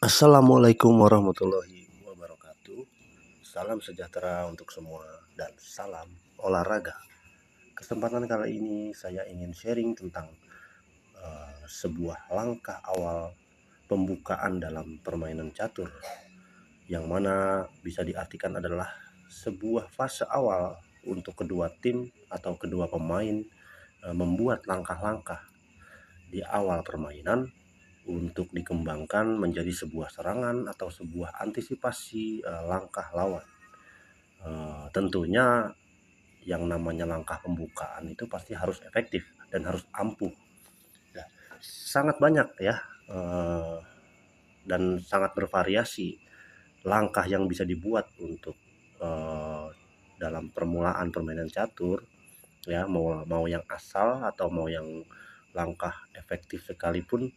Assalamualaikum warahmatullahi wabarakatuh. Salam sejahtera untuk semua dan salam olahraga. Kesempatan kali ini saya ingin sharing tentang sebuah langkah awal pembukaan dalam permainan catur, yang mana bisa diartikan adalah sebuah fase awal untuk kedua tim atau kedua pemain membuat langkah-langkah di awal permainan untuk dikembangkan menjadi sebuah serangan atau sebuah antisipasi langkah lawan. Tentunya yang namanya langkah pembukaan itu pasti harus efektif dan harus ampuh. Ya, sangat banyak ya, dan sangat bervariasi langkah yang bisa dibuat untuk dalam permulaan permainan catur, ya, mau yang asal atau mau yang langkah efektif sekalipun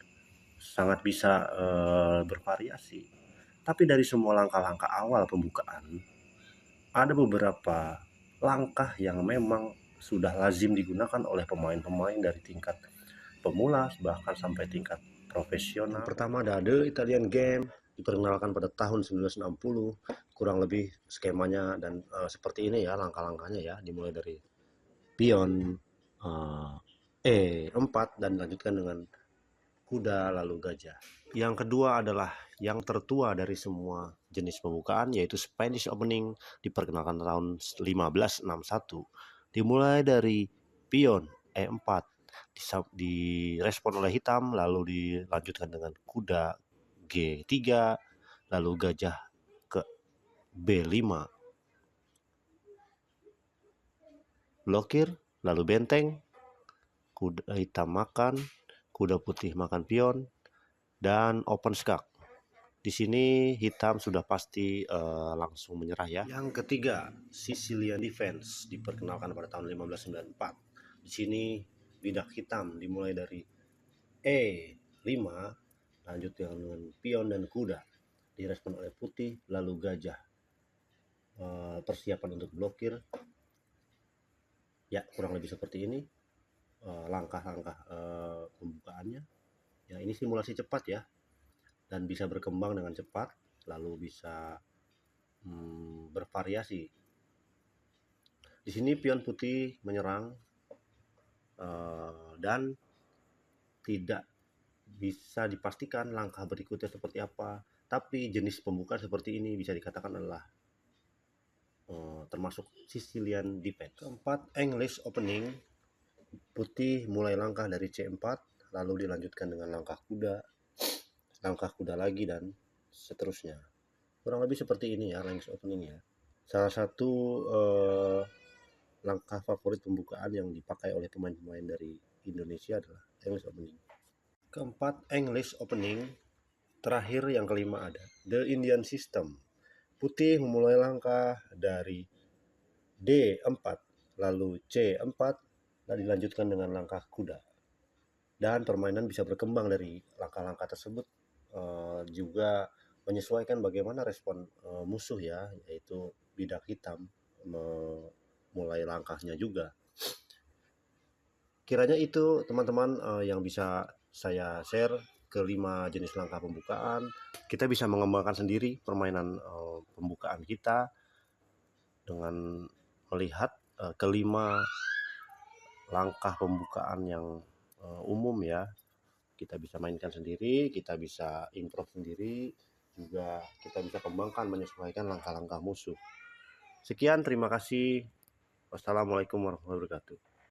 sangat bisa bervariasi. Tapi dari semua langkah-langkah awal pembukaan, ada beberapa langkah yang memang sudah lazim digunakan oleh pemain-pemain dari tingkat pemula bahkan sampai tingkat profesional. Yang pertama ada The Italian Game, diperkenalkan pada tahun 1960, kurang lebih skemanya dan seperti ini ya langkah-langkahnya ya, dimulai dari pion, E4 dan dilanjutkan dengan kuda lalu gajah. Yang kedua adalah yang tertua dari semua jenis pembukaan, yaitu Spanish Opening, diperkenalkan tahun 1561. Dimulai dari pion E4, direspon oleh hitam, lalu dilanjutkan dengan kuda G3, lalu gajah ke B5, blokir, lalu benteng, kuda hitam makan, kuda putih makan pion, dan open skak. Di sini hitam sudah pasti langsung menyerah ya. Yang ketiga, Sicilian Defense, diperkenalkan pada tahun 1594. Di sini bidak hitam dimulai dari E5, lanjut dengan pion dan kuda, direspon oleh putih, lalu gajah. Persiapan untuk blokir. Ya, kurang lebih seperti ini langkah-langkah pembukaannya. Ya, ini simulasi cepat ya, dan bisa berkembang dengan cepat, lalu bisa bervariasi. Di sini pion putih menyerang dan tidak bisa dipastikan langkah berikutnya seperti apa. Tapi jenis pembukaan seperti ini bisa dikatakan adalah termasuk Sicilian Defense. Keempat, English Opening. Putih mulai langkah dari C4, lalu dilanjutkan dengan langkah kuda lagi, dan seterusnya. Kurang lebih seperti ini ya English Opening ya. Salah satu langkah favorit pembukaan yang dipakai oleh pemain-pemain dari Indonesia adalah English Opening. Keempat, English Opening. Terakhir yang kelima ada The Indian System. Putih memulai langkah dari D4, lalu C4, dan dilanjutkan dengan langkah kuda. Dan permainan bisa berkembang dari langkah-langkah tersebut, juga menyesuaikan bagaimana respon musuh ya, yaitu bidak hitam mulai langkahnya juga. Kiranya itu teman-teman yang bisa saya share kelima jenis langkah pembukaan. Kita bisa mengembangkan sendiri permainan pembukaan kita dengan melihat kelima langkah pembukaan yang umum ya. Kita bisa mainkan sendiri, kita bisa improve sendiri, juga kita bisa kembangkan menyesuaikan langkah-langkah musuh. Sekian, terima kasih. Wassalamualaikum warahmatullahi wabarakatuh.